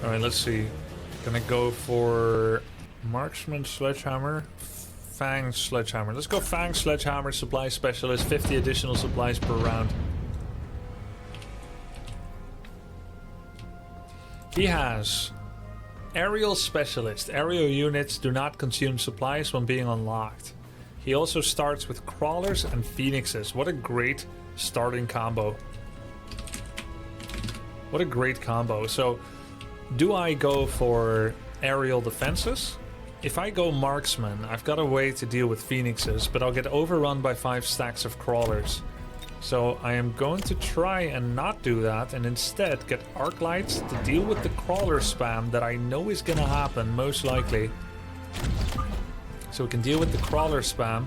Alright, let's see. Gonna go for marksman sledgehammer, fang sledgehammer. Let's go fang sledgehammer, supply specialist, 50 additional supplies per round. He has aerial specialist. Aerial units do not consume supplies when being unlocked. He also starts with crawlers and phoenixes. What a great starting combo. What a great combo. So, do I go for aerial defenses? If I go marksman, I've got a way to deal with phoenixes, but I'll get overrun by 5 stacks of crawlers. So I am going to try and not do that and instead get arc lights to deal with the crawler spam that I know is going to happen, most likely. So we can deal with the crawler spam.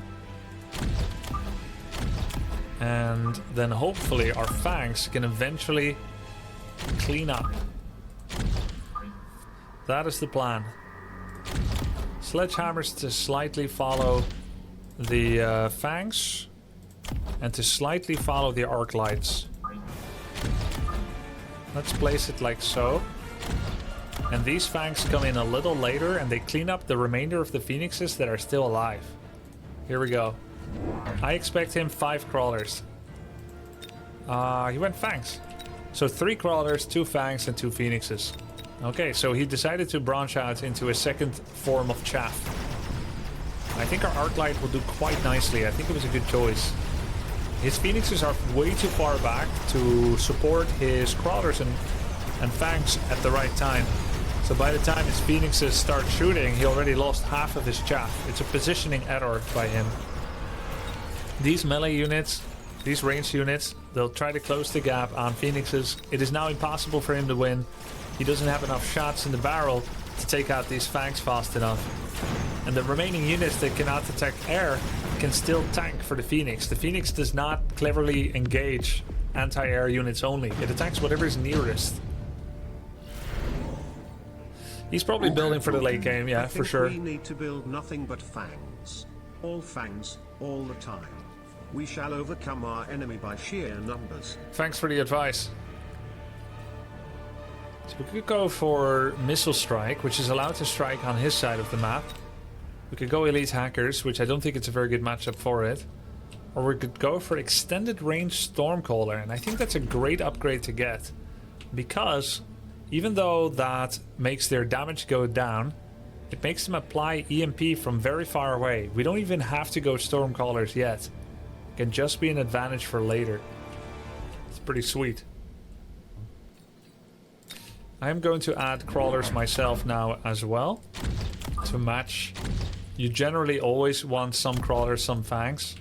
And then hopefully our fangs can eventually clean up. That is the plan. Sledgehammers to slightly follow the fangs and to slightly follow the arc lights. Let's place it like so. And these fangs come in a little later and they clean up the remainder of the phoenixes that are still alive. Here we go. I expect him 5 crawlers. He went fangs. So 3 crawlers, 2 fangs and 2 phoenixes. Okay, so he decided to branch out into a second form of chaff. I think our arc light will do quite nicely. I think it was a good choice. His phoenixes are way too far back to support his crawlers and fangs at the right time. So by the time his phoenixes start shooting, he already lost half of his chaff. It's a positioning error by him. These melee units, these ranged units, they'll try to close the gap on phoenixes. It is now impossible for him to win. He doesn't have enough shots in the barrel to take out these fangs fast enough. And the remaining units that cannot attack air can still tank for the Phoenix. The Phoenix does not cleverly engage anti-air units only. It attacks whatever is nearest. He's probably building for the late game, yeah, for sure. We need to build nothing but fangs. All fangs, all the time. We shall overcome our enemy by sheer numbers. Thanks for the advice. So we could go for Missile Strike, which is allowed to strike on his side of the map. We could go Elite Hackers, which I don't think it's a very good matchup for it. Or we could go for Extended Range Stormcaller, and I think that's a great upgrade to get. Because, even though that makes their damage go down, it makes them apply EMP from very far away. We don't even have to go Stormcallers yet. It can just be an advantage for later. It's pretty sweet. I'm going to add crawlers myself now as well to match. You generally always want some crawlers, some fangs.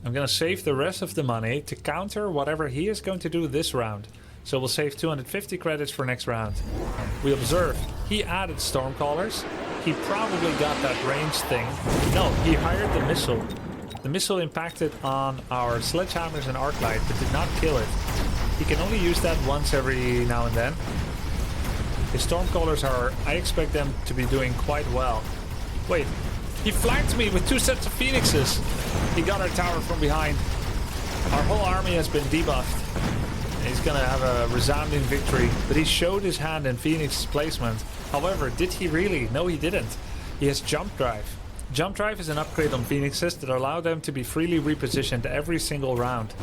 I'm going to save the rest of the money to counter whatever he is going to do this round. So we'll save 250 credits for next round. We observe he added Stormcallers. He probably got that range thing. No, he hired the missile. The missile impacted on our sledgehammers and arc light, but did not kill it. He can only use that once every now and then. His Stormcallers are... I expect them to be doing quite well. Wait, he flanked me with 2 sets of Phoenixes. He got our tower from behind. Our whole army has been debuffed. He's gonna have a resounding victory. But he showed his hand in Phoenix placement. However, did he really? No, he didn't. He has Jump Drive. Jump Drive is an upgrade on Phoenixes that allow them to be freely repositioned every single round.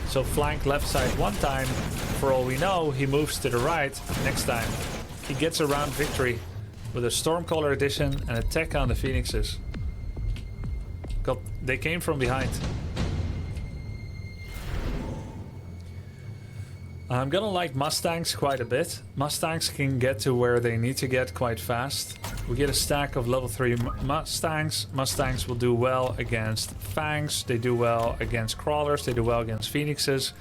So flank left side one time, for all we know, he moves to the right next time. He gets a round victory with a Stormcaller addition and a tech on the Phoenixes. They came from behind. I'm gonna like Mustangs quite a bit. Mustangs can get to where they need to get quite fast. We get a stack of level 3 Mustangs. Mustangs will do well against Fangs. They do well against Crawlers. They do well against Phoenixes.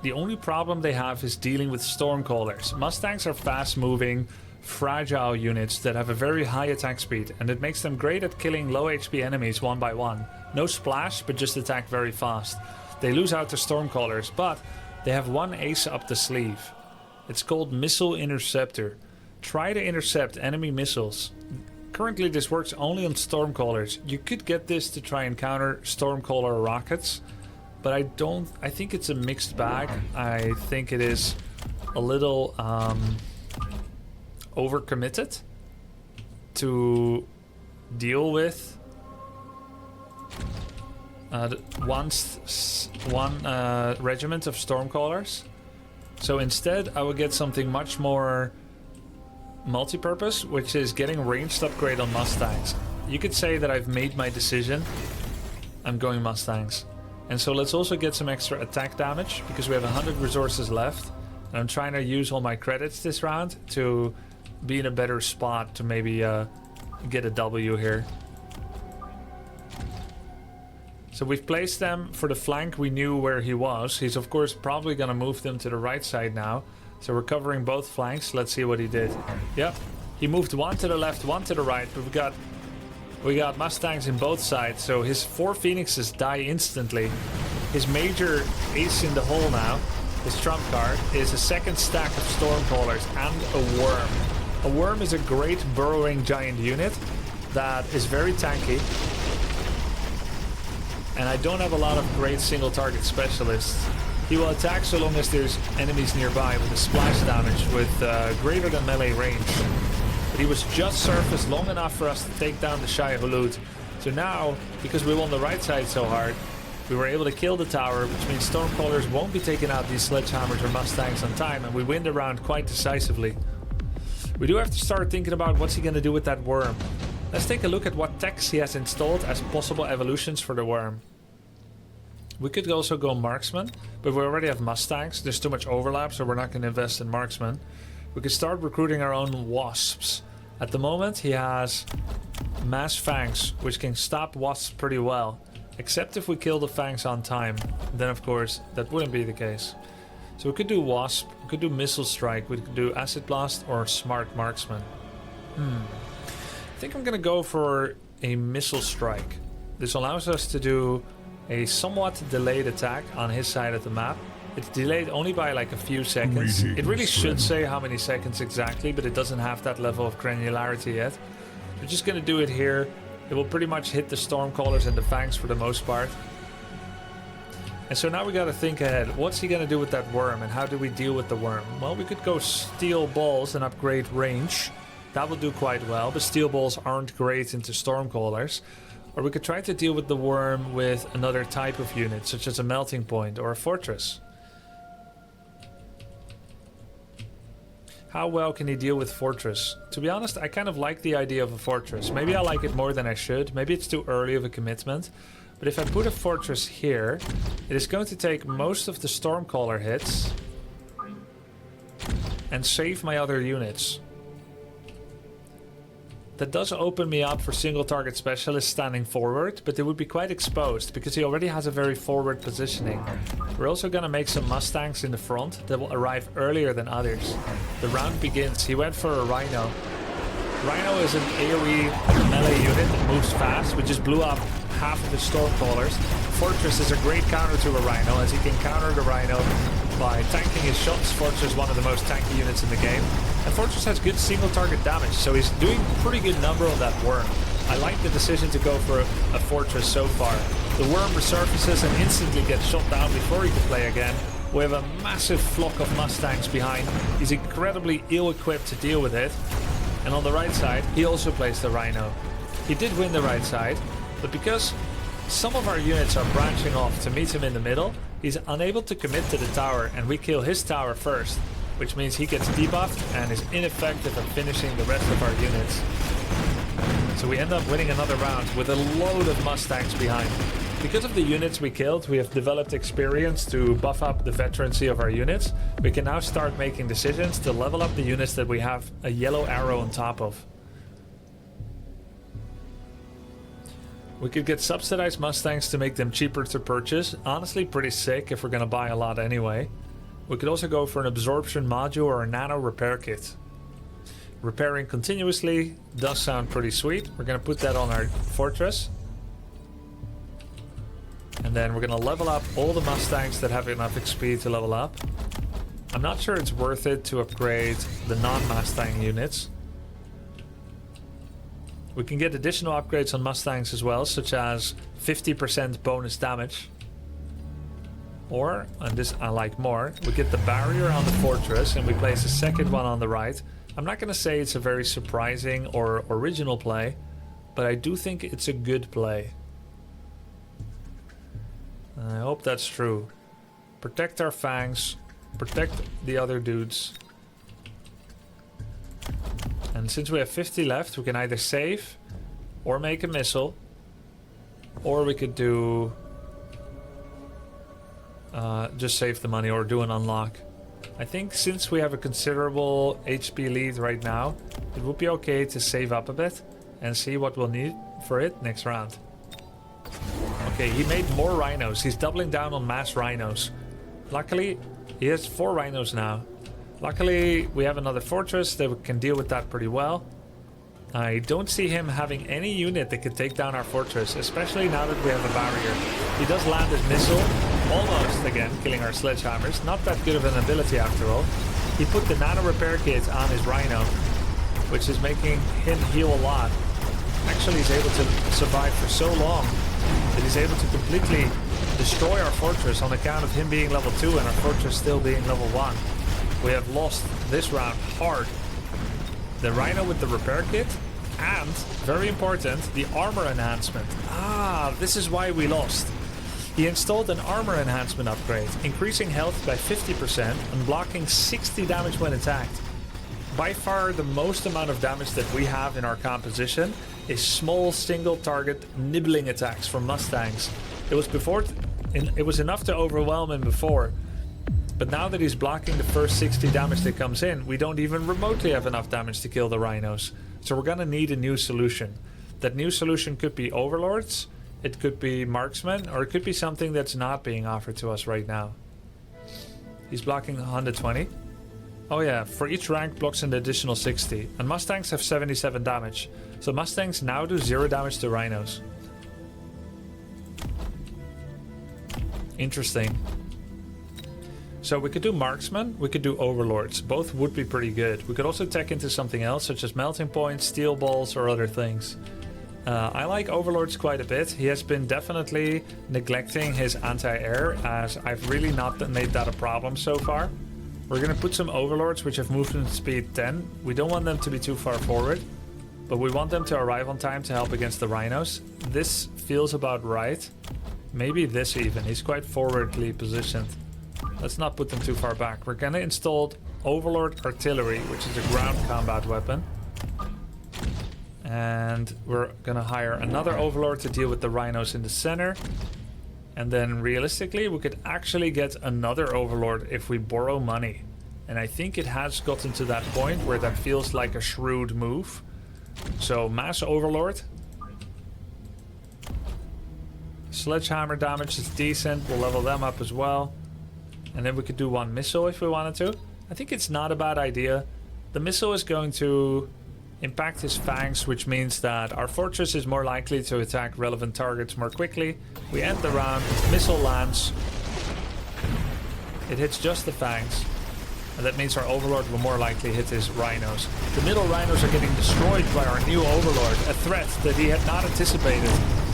The only problem they have is dealing with Stormcallers. Mustangs are fast-moving, fragile units that have a very high attack speed, and it makes them great at killing low HP enemies one by one. No splash, but just attack very fast. They lose out to Stormcallers, but they have one ace up the sleeve. It's called Missile Interceptor. Try to intercept enemy missiles. Currently this works only on Stormcallers. You could get this to try and counter Stormcaller rockets, but I think it's a mixed bag. I think it is a little overcommitted to deal with one regiment of Stormcallers. So instead, I will get something much more multi-purpose, which is getting ranged upgrade on Mustangs. You could say that I've made my decision. I'm going Mustangs. And so let's also get some extra attack damage, because we have 100 resources left. And I'm trying to use all my credits this round to be in a better spot to maybe get a W here. So we've placed them for the flank. We knew where he was. He's of course probably going to move them to the right side now. So we're covering both flanks. Let's see what he did. Yep. He moved one to the left, one to the right. But we got Mustangs in both sides. So his 4 Phoenixes die instantly. His major ace in the hole now, his trump card, is a second stack of Stormcallers and a Worm. A Worm is a great burrowing giant unit that is very tanky. And I don't have a lot of great single target specialists. He will attack so long as there's enemies nearby with a splash damage with greater than melee range. But he was just surfaced long enough for us to take down the Shai Hulud. So now, because we won the right side so hard, we were able to kill the tower, which means Stormcallers won't be taking out these Sledgehammers or Mustangs on time, and we win the round quite decisively. We do have to start thinking about what's he going to do with that Worm. Let's take a look at what techs he has installed as possible evolutions for the Worm. We could also go Marksman, but we already have Mustangs. There's too much overlap, so we're not going to invest in Marksman. We could start recruiting our own Wasps. At the moment, he has Mass Fangs, which can stop Wasps pretty well. Except if we kill the Fangs on time. Then, of course, that wouldn't be the case. So we could do Wasp, we could do Missile Strike, we could do Acid Blast or Smart Marksman. I think I'm going to go for a Missile Strike. This allows us to do a somewhat delayed attack on his side of the map. It's delayed only by like a few seconds. It really should say how many seconds exactly, but it doesn't have that level of granularity yet. We're just going to do it here. It will pretty much hit the Stormcallers and the Fangs for the most part. And so now we got to think ahead. What's he going to do with that Worm, and how do we deal with the Worm? Well, we could go Steel Balls and upgrade range. That will do quite well, but Steel Balls aren't great into Stormcallers. Or we could try to deal with the Worm with another type of unit, such as a Melting Point or a Fortress. How well can he deal with Fortress? To be honest, I kind of like the idea of a Fortress. Maybe I like it more than I should. Maybe it's too early of a commitment. But if I put a Fortress here, it is going to take most of the Stormcaller hits and save my other units. That does open me up for single target specialists standing forward, but they would be quite exposed because he already has a very forward positioning. We're also going to make some Mustangs in the front that will arrive earlier than others. The round begins. He went for a Rhino. Rhino is an AoE melee unit that moves fast. We just blew up half of the Stormcallers. Fortress is a great counter to a Rhino, as he can counter the Rhino by tanking his shots. Fortress is one of the most tanky units in the game. And Fortress has good single target damage, so he's doing a pretty good number on that Worm. I like the decision to go for a Fortress so far. The Worm resurfaces and instantly gets shot down before he can play again. We have a massive flock of Mustangs behind. He's incredibly ill-equipped to deal with it. And on the right side, he also plays the Rhino. He did win the right side, but because some of our units are branching off to meet him in the middle, he's unable to commit to the tower, and we kill his tower first, which means he gets debuffed and is ineffective at finishing the rest of our units. So we end up winning another round with a load of Mustangs behind. Because of the units we killed, we have developed experience to buff up the veterancy of our units. We can now start making decisions to level up the units that we have a yellow arrow on top of. We could get subsidized Mustangs to make them cheaper to purchase. Honestly, pretty sick if we're going to buy a lot anyway. We could also go for an absorption module or a nano repair kit. Repairing continuously does sound pretty sweet. We're going to put that on our Fortress. And then we're going to level up all the Mustangs that have enough XP to level up. I'm not sure it's worth it to upgrade the non-Mustang units. We can get additional upgrades on Mustangs as well, such as 50% bonus damage. Or, and this I like more, we get the barrier on the fortress and we place a second one on the right. I'm not going to say it's a very surprising or original play, but I do think it's a good play. I hope that's true. Protect our fangs, protect the other dudes. And since we have 50 left, we can either save or make a missile, or we could do just save the money or do an unlock. I think since we have a considerable HP lead right now, it would be okay to save up a bit and see what we'll need for it next round. Okay, he made more rhinos. He's doubling down on mass rhinos. Luckily, he has 4 rhinos now. Luckily, we have another fortress that can deal with that pretty well. I don't see him having any unit that can take down our fortress, especially now that we have a barrier. He does land his missile, almost again, killing our sledgehammers. Not that good of an ability after all. He put the nano repair kit on his rhino, which is making him heal a lot. Actually, he's able to survive for so long that he's able to completely destroy our fortress on account of him being level 2 and our fortress still being level 1. We have lost this round hard. The rhino with the repair kit and, very important, the armor enhancement. Ah, this is why we lost. He installed an armor enhancement upgrade, increasing health by 50% and blocking 60 damage when attacked. By far the most amount of damage that we have in our composition is small single target nibbling attacks from Mustangs. It was enough to overwhelm him before. But now that he's blocking the first 60 damage that comes in, we don't even remotely have enough damage to kill the rhinos. So we're gonna need a new solution. That new solution could be overlords, it could be marksmen, or it could be something that's not being offered to us right now. He's blocking 120. Oh yeah, for each rank blocks an additional 60. And Mustangs have 77 damage. So Mustangs now do 0 damage to rhinos. Interesting. So we could do marksmen, we could do overlords. Both would be pretty good. We could also tech into something else, such as melting points, steel balls, or other things. I like overlords quite a bit. He has been definitely neglecting his anti-air, as I've really not made that a problem so far. We're gonna put some overlords which have movement speed 10. We don't want them to be too far forward, but we want them to arrive on time to help against the rhinos. This feels about right. Maybe this even. He's quite forwardly positioned. Let's not put them too far back. We're gonna install Overlord Artillery, which is a ground combat weapon. And we're gonna hire another Overlord to deal with the rhinos in the center. And then realistically, we could actually get another Overlord if we borrow money. And I think it has gotten to that point where that feels like a shrewd move. So mass Overlord. Sledgehammer damage is decent. We'll level them up as well. And then we could do one missile if we wanted to. I think it's not a bad idea. The missile is going to impact his fangs, which means that our fortress is more likely to attack relevant targets more quickly. We end the round, missile lands. It hits just the fangs. And that means our overlord will more likely hit his rhinos. The middle rhinos are getting destroyed by our new overlord, a threat that he had not anticipated.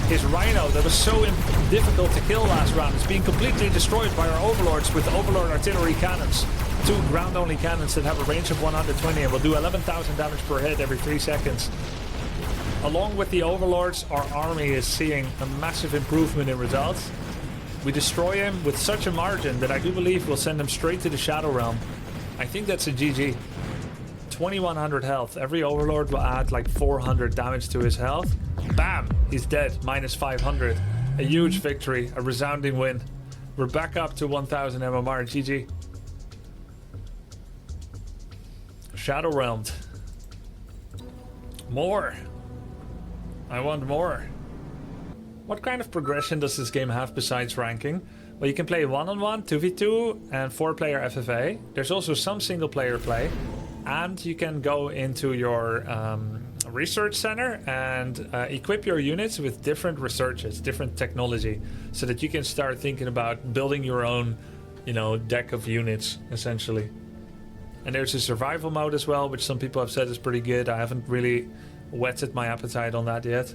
His rhino that was so difficult to kill last round is being completely destroyed by our overlords with overlord artillery cannons. 2 ground-only cannons that have a range of 120 and will do 11,000 damage per hit every 3 seconds. Along with the overlords, our army is seeing a massive improvement in results. We destroy him with such a margin that I do believe we'll send him straight to the Shadow Realm. I think that's a GG. 2100 health. Every overlord will add like 400 damage to his health. Bam! He's dead. Minus 500. A huge victory. A resounding win. We're back up to 1000 MMR. GG. Shadow Realmed. More. I want more. What kind of progression does this game have besides ranking? Well, you can play 1-on-1, 2v2, and 4-player FFA. There's also some single-player play. And you can go into your research center and equip your units with different researches, different technology, so that you can start thinking about building your own, deck of units, essentially. And there's a survival mode as well, which some people have said is pretty good. I haven't really whetted my appetite on that yet.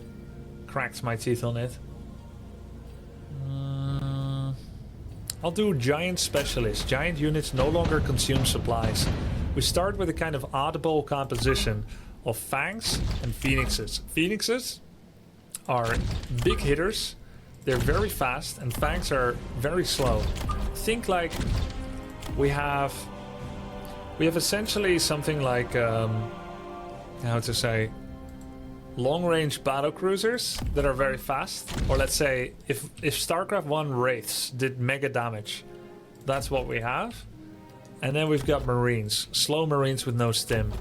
Cracked my teeth on it. I'll do giant specialists. Giant units no longer consume supplies. We start with a kind of oddball composition of fangs and phoenixes. Phoenixes are big hitters. They're very fast, and fangs are very slow. Think like we have essentially something like how to say, long-range battle cruisers that are very fast. Or let's say if StarCraft 1 Wraiths did mega damage, that's what we have. And then we've got Marines, slow Marines with no stim.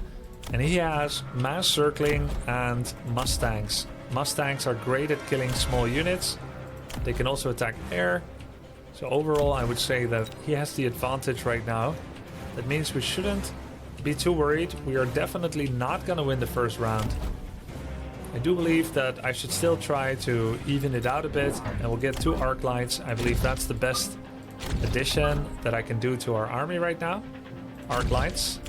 And he has mass circling and Mustangs. Mustangs are great at killing small units. They can also attack air. So overall, I would say that he has the advantage right now. That means we shouldn't be too worried. We are definitely not going to win the first round. I do believe that I should still try to even it out a bit, and we'll get 2 arc lights. I believe that's the best addition that I can do to our army right now. Arc lights.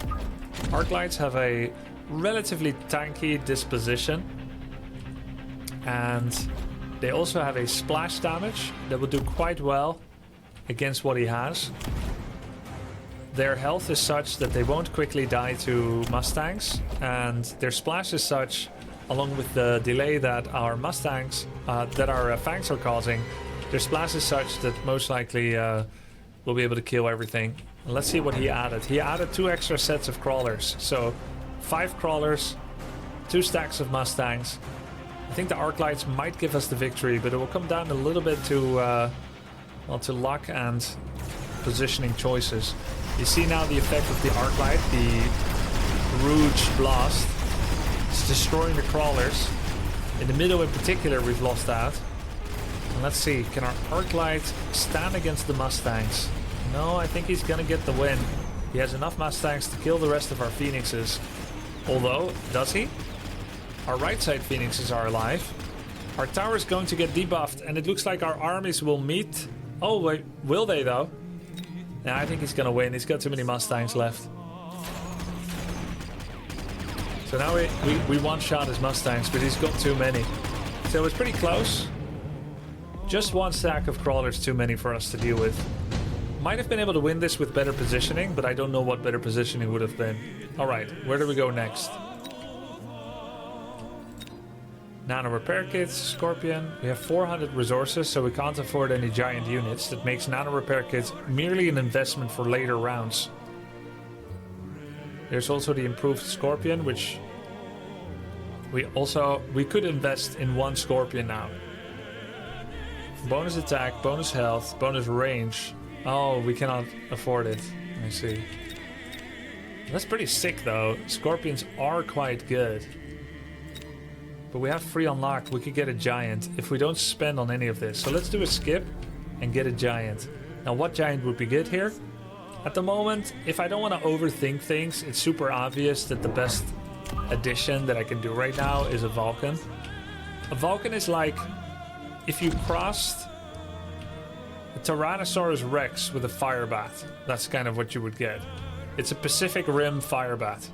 Arc lights have a relatively tanky disposition, and they also have a splash damage that will do quite well against what he has. Their health is such that they won't quickly die to Mustangs, and their splash is such, along with the delay that our Mustangs, that our fangs are causing, their splash is such that most likely we'll be able to kill everything. And let's see what he added. He added 2 extra sets of crawlers, so 5 crawlers, 2 stacks of Mustangs. I think the arc lights might give us the victory, but it will come down a little bit to well, to luck and positioning choices. You see now the effect of the arc light, the Rouge Blast. It's destroying the crawlers. In the middle in particular, we've lost out. And let's see, can our arc light stand against the Mustangs? No, I think he's gonna get the win. He has enough Mustangs to kill the rest of our Phoenixes. Although, does he? Our right side Phoenixes are alive. Our tower is going to get debuffed, and it looks like our armies will meet. Oh, wait, will they though? Yeah, I think he's gonna win. He's got too many Mustangs left. So now we one-shot his Mustangs, but he's got too many. So it's pretty close. Just 1 stack of crawlers too many for us to deal with. Might have been able to win this with better positioning, but I don't know what better positioning would have been. Alright, where do we go next? Nano repair kits, Scorpion. We have 400 resources, so we can't afford any giant units. That makes nano repair kits merely an investment for later rounds. There's also the improved Scorpion, which we could invest in 1 Scorpion now. Bonus attack, bonus health, bonus range. Oh, we cannot afford it. I see. That's pretty sick though. Scorpions are quite good. But we have free unlock. We could get a giant if we don't spend on any of this. So let's do a skip and get a giant. Now what giant would be good here? At the moment, if I don't want to overthink things, it's super obvious that the best addition that I can do right now is a Vulcan. A Vulcan is like if you crossed a Tyrannosaurus Rex with a fire bat. That's kind of what you would get. It's a Pacific Rim fire bat.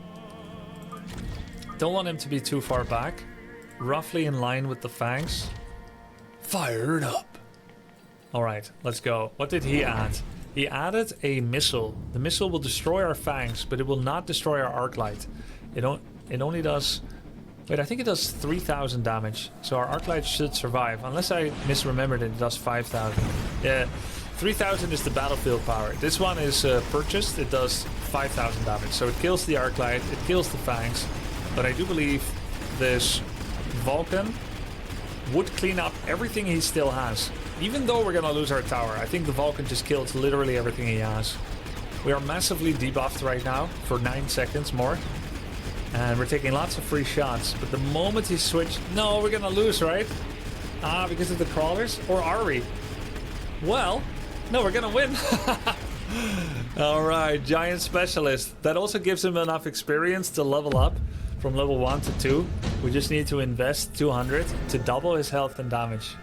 Don't want him to be too far back. Roughly in line with the fangs. Fire it up. Alright, let's go. What did he add? He added a missile. The missile will destroy our fangs, but it will not destroy our arc light. It only does... Wait, I think it does 3,000 damage. So our arc light should survive. Unless I misremembered it does 5,000. Yeah, 3,000 is the battlefield power. This one is purchased. It does 5,000 damage. So it kills the arc light, it kills the fangs. But I do believe this Vulcan would clean up everything he still has. Even though we're gonna lose our tower, I think the Vulcan just kills literally everything he has. We are massively debuffed right now for 9 seconds more. And we're taking lots of free shots. But the moment he switched... No, we're gonna lose, right? Ah, because of the crawlers? Or are we? Well, no, we're gonna win. Alright, Giant Specialist. That also gives him enough experience to level up from level 1 to 2. We just need to invest 200 to double his health and damage.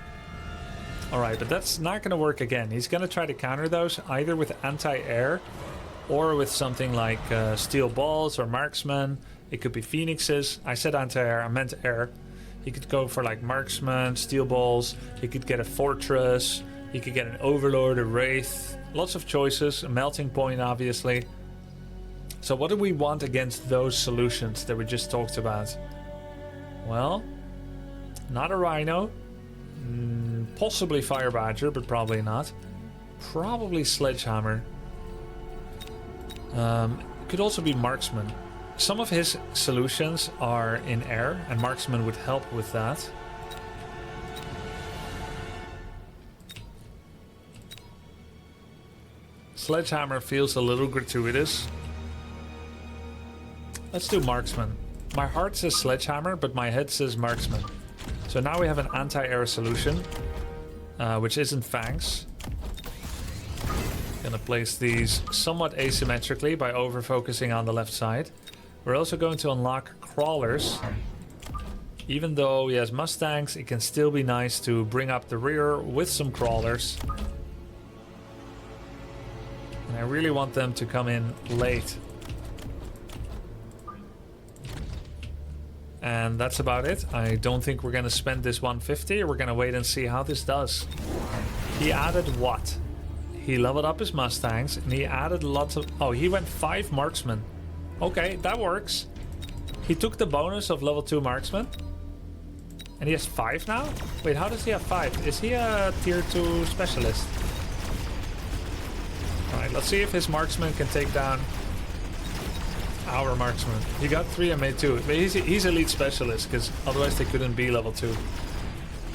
Alright, but that's not going to work again. He's going to try to counter those either with anti-air or with something like steel balls or marksman. It could be phoenixes. I said anti-air, I meant air. He could go for like marksman, steel balls. He could get a fortress. He could get an Overlord, a Wraith, lots of choices, a Melting Point, obviously. So what do we want against those solutions that we just talked about? Well, not a Rhino. Possibly Fire Badger, but probably not. Probably Sledgehammer. Could also be Marksman. Some of his solutions are in air, and Marksman would help with that. Sledgehammer feels a little gratuitous. Let's do Marksman. My heart says Sledgehammer, but my head says Marksman. So now we have an anti-air solution, which isn't Fangs. Gonna place these somewhat asymmetrically by over-focusing on the left side. We're also going to unlock Crawlers. Even though he has Mustangs, it can still be nice to bring up the rear with some Crawlers. And I really want them to come in late. And that's about it. I don't think we're going to spend this 150. We're going to wait and see how this does. He added what? He leveled up his Mustangs and he added lots of... Oh, he went 5 Marksmen. Okay, that works. He took the bonus of level 2 Marksman. And he has 5 now? Wait, how does he have 5? Is he a tier 2 specialist? Alright, let's see if his Marksman can take down our Marksman. He got 3 and made 2. But he's elite specialist, because otherwise they couldn't be level 2.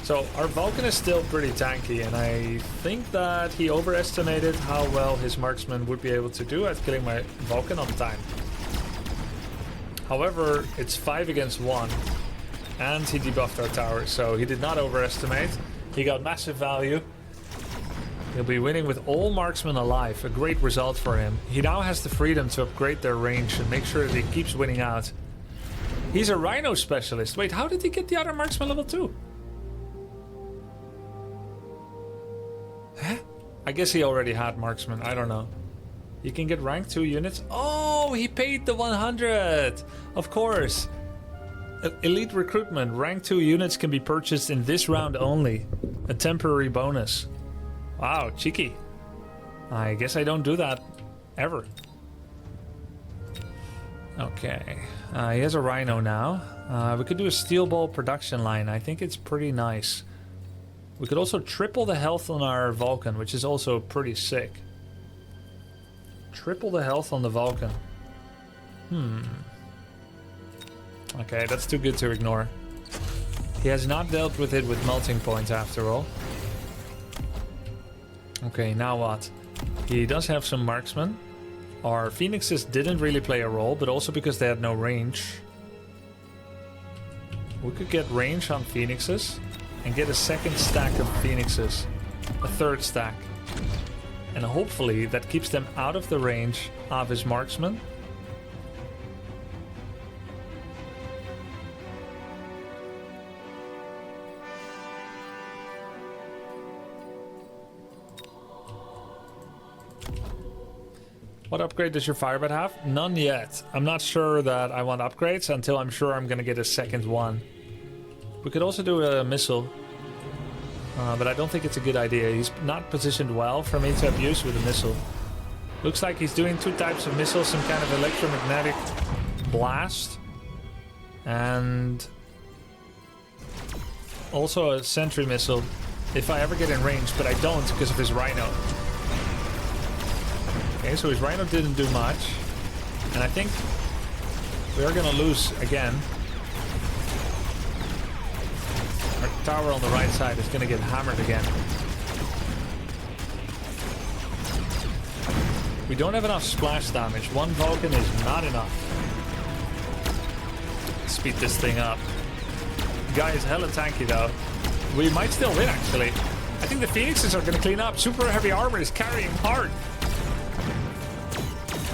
So our Vulcan is still pretty tanky, and I think that he overestimated how well his Marksman would be able to do at killing my Vulcan on time. However, it's 5 against 1, and he debuffed our tower, so he did not overestimate. He got massive value. He'll be winning with all Marksmen alive, a great result for him. He now has the freedom to upgrade their range and make sure that he keeps winning out. He's a Rhino specialist. Wait, how did he get the other Marksman level 2? Huh? I guess he already had Marksman, I don't know. You can get rank 2 units. Oh, he paid the 100! Of course. Elite recruitment. Rank 2 units can be purchased in this round only. A temporary bonus. Wow, cheeky. I guess I don't do that ever. Okay. He has a Rhino now. We could do a steel ball production line. I think it's pretty nice. We could also triple the health on our Vulcan, which is also pretty sick. Triple the health on the Vulcan. Okay, that's too good to ignore. He has not dealt with it with melting point after all. Okay, now what? He does have some Marksmen. Our Phoenixes didn't really play a role, but also because they had no range. We could get range on Phoenixes and get a second stack of Phoenixes. A third stack. And hopefully that keeps them out of the range of his Marksman. What upgrade does your Firebird have? None yet. I'm not sure that I want upgrades until I'm sure I'm going to get a second one. We could also do a missile. But I don't think it's a good idea. He's not positioned well for me to abuse with a missile. Looks like he's doing 2 types of missiles. Some kind of electromagnetic blast. And also a sentry missile. If I ever get in range, but I don't because of his Rhino. Okay, so his Rhino didn't do much. And I think we are going to lose again. Our tower on the right side is going to get hammered again. We don't have enough splash damage. 1 Vulcan is not enough. Speed this thing up. Guy is hella tanky though. We might still win actually. I think the Phoenixes are going to clean up. Super heavy armor is carrying hard.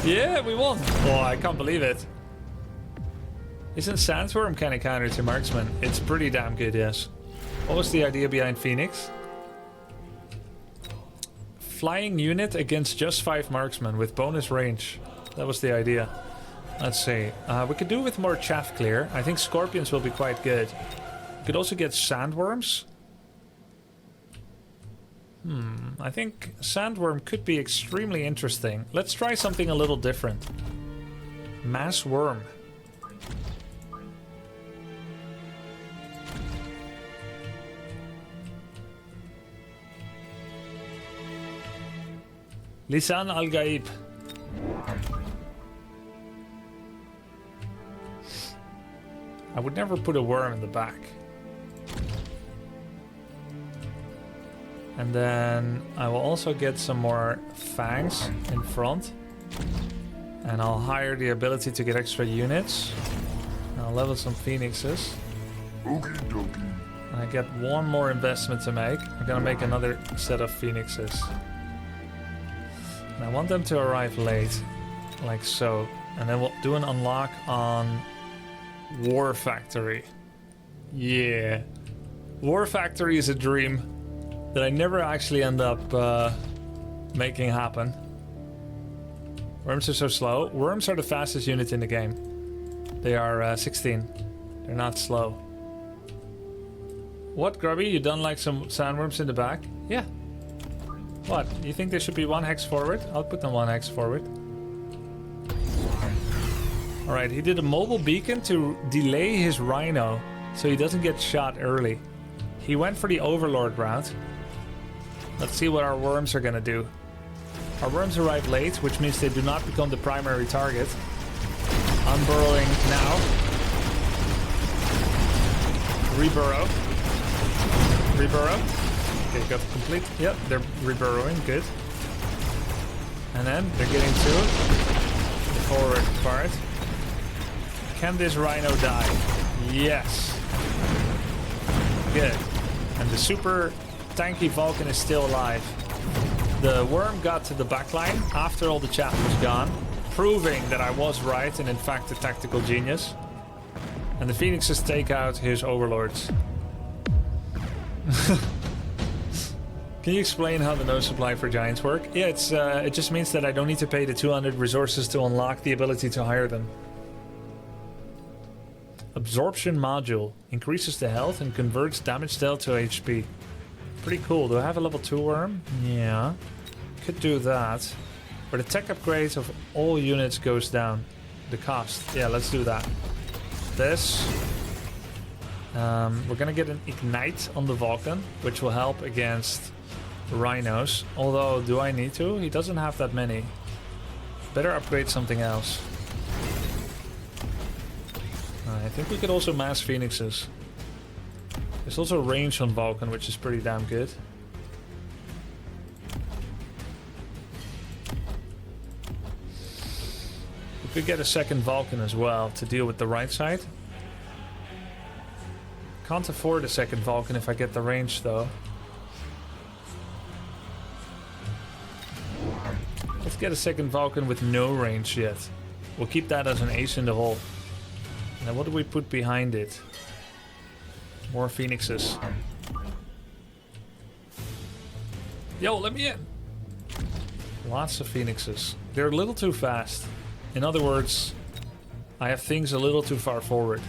Yeah, we won. Oh, I can't believe it. Isn't Sandstorm kind of counter to Marksman? It's pretty damn good, yes. What was the idea behind Phoenix? Flying unit against just 5 Marksmen with bonus range. That was the idea. Let's see. We could do with more chaff clear. I think Scorpions will be quite good. We could also get Sandworms. I think sandworm could be extremely interesting. Let's try something a little different. Mass worm. Lisan Al Gaib. I would never put a worm in the back. And then I will also get some more fangs in front. And I'll hire the ability to get extra units. And I'll level some phoenixes. Okie dokie. And I get one more investment to make. I'm gonna make another set of phoenixes. And I want them to arrive late. Like so. And then we'll do an unlock on War Factory. Yeah. War Factory is a dream that I never actually end up making happen. Worms are so slow. Worms are the fastest unit in the game. They are 16. They're not slow. What, Grubby? You done like some sandworms in the back? Yeah. What? You think they should be 1 hex forward? I'll put them 1 hex forward. Alright, he did a mobile beacon to delay his rhino so he doesn't get shot early. He went for the overlord route. Let's see what our worms are gonna do. Our worms arrive late, which means they do not become the primary target. Unburrowing now. Reburrow. Reburrow. Okay, got complete. Yep, they're reburrowing. Good. And then they're getting to the forward part. Can this rhino die? Yes. Good. And the super tanky Vulcan is still alive. The worm got to the backline after all the chat was gone, proving that I was right and in fact a tactical genius. And the phoenixes take out his overlords. Can you explain how the no supply for giants work? Yeah, it just means that I don't need to pay the 200 resources to unlock the ability to hire them. Absorption module increases the health and converts damage dealt to HP. Pretty cool. Do I have a level 2 worm? Yeah. Could do that. But the tech upgrade of all units goes down. The cost. Yeah, let's do that. This. We're gonna get an ignite on the Vulcan, which will help against rhinos. Although, do I need to? He doesn't have that many. Better upgrade something else. I think we could also mass phoenixes. There's also range on Vulcan, which is pretty damn good. We could get a second Vulcan as well to deal with the right side. Can't afford a second Vulcan if I get the range though. Let's get a second Vulcan with no range yet. We'll keep that as an ace in the hole. Now what do we put behind it? More phoenixes. Yo, let me in! Lots of phoenixes. They're a little too fast. In other words, I have things a little too far forward.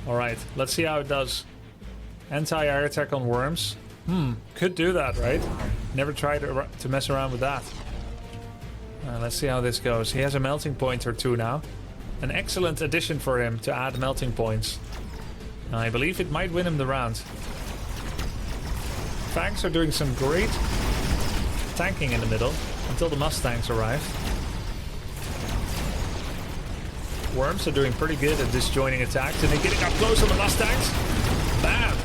Alright, let's see how it does. Anti-air attack on worms. Could do that, right? Never tried to mess around with that. Let's see how this goes. He has a melting point or two now. An excellent addition for him to add melting points. I believe it might win him the round. Fangs are doing some great tanking in the middle until the Mustangs arrive. Worms are doing pretty good at disjoining attacks and they're getting up close on the Mustangs. Bam!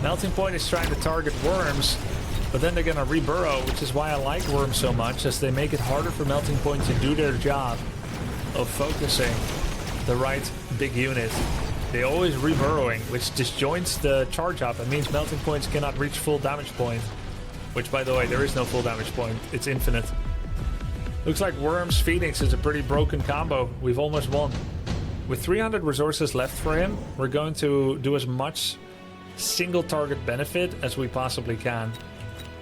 Melting point is trying to target worms, but then they're gonna reburrow, which is why I like worms so much, as they make it harder for melting point to do their job of focusing the right big unit. They always reburrowing, which disjoints the charge up and means melting points cannot reach full damage point. Which, by the way, there is no full damage point. It's infinite. Looks like Worms Phoenix is a pretty broken combo. We've almost won. With 300 resources left for him, we're going to do as much single target benefit as we possibly can.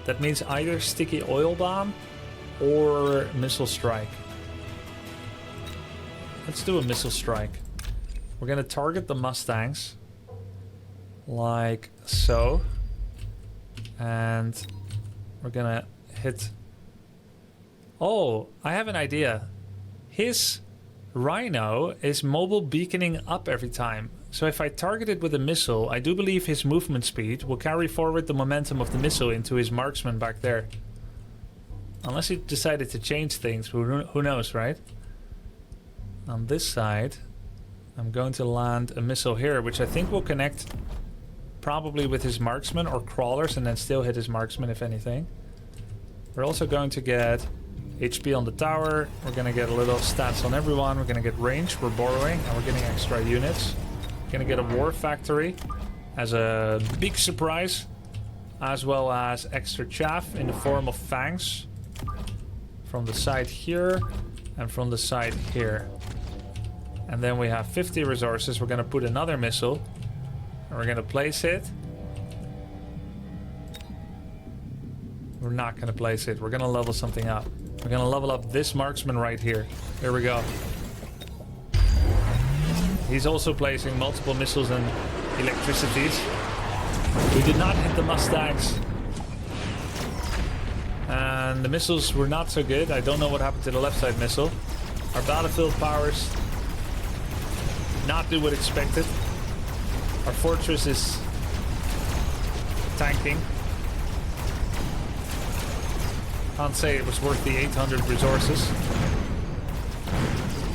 That means either Sticky Oil Bomb or Missile Strike. Let's do a Missile Strike. We're gonna target the Mustangs. Like so. And we're gonna hit... Oh, I have an idea. His Rhino is mobile beaconing up every time. So if I target it with a missile, I do believe his movement speed will carry forward the momentum of the missile into his marksman back there. Unless he decided to change things, who knows, right? On this side, I'm going to land a missile here, which I think will connect probably with his marksman or crawlers and then still hit his marksman if anything. We're also going to get HP on the tower. We're going to get a little stats on everyone. We're going to get range. We're borrowing and we're getting extra units. Gonna get a war factory as a big surprise, as well as extra chaff in the form of fangs from the side here and from the side here. And then we have 50 resources. We're gonna put another missile and we're gonna place it. We're not gonna place it. We're gonna level something up. We're gonna level up this marksman right here. There we go. He's also placing multiple missiles and electricities. We did not hit the Mustangs. And the missiles were not so good. I don't know what happened to the left side missile. Our battlefield powers did not do what expected. Our fortress is tanking. Can't say it was worth the 800 resources.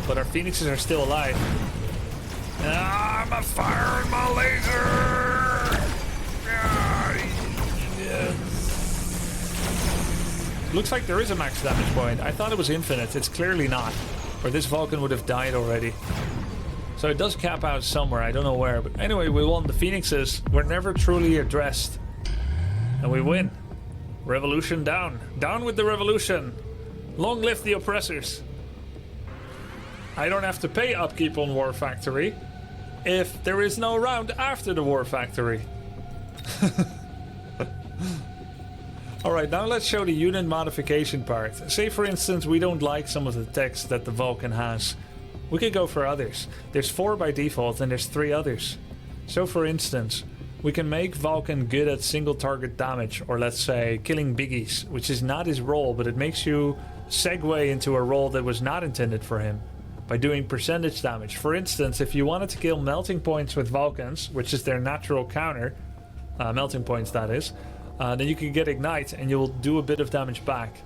But our phoenixes are still alive. I'm a firing my laser! Yes. Looks like there is a max damage point. I thought it was infinite. It's clearly not. Or this Vulcan would have died already. So it does cap out somewhere. I don't know where. But anyway, we won. The Phoenixes were never truly addressed. And we win. Revolution down. Down with the revolution. Long live the oppressors. I don't have to pay upkeep on War Factory if there is no round after the War Factory. Alright, now let's show the unit modification part. Say for instance we don't like some of the text that the Vulcan has. We could go for others. There's 4 by default and there's 3 others. So for instance, we can make Vulcan good at single target damage, or let's say killing biggies, which is not his role, but it makes you segue into a role that was not intended for him. By doing percentage damage. For instance, if you wanted to kill melting points with Vulcans, which is their natural counter, melting points that is, then you can get ignite and you'll do a bit of damage back.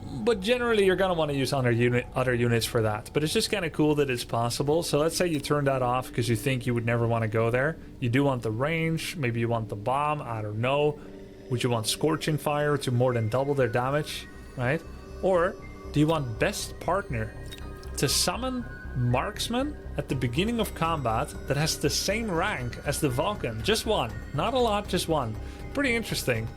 But generally you're going to want to use other units for that. But it's just kind of cool that it's possible. So let's say you turn that off because you think you would never want to go there. You do want the range, maybe you want the bomb, I don't know. Would you want Scorching Fire to more than double their damage, right? Or do you want Best Partner to summon Marksman at the beginning of combat that has the same rank as the Vulcan? Just one. Not a lot, just one. Pretty interesting.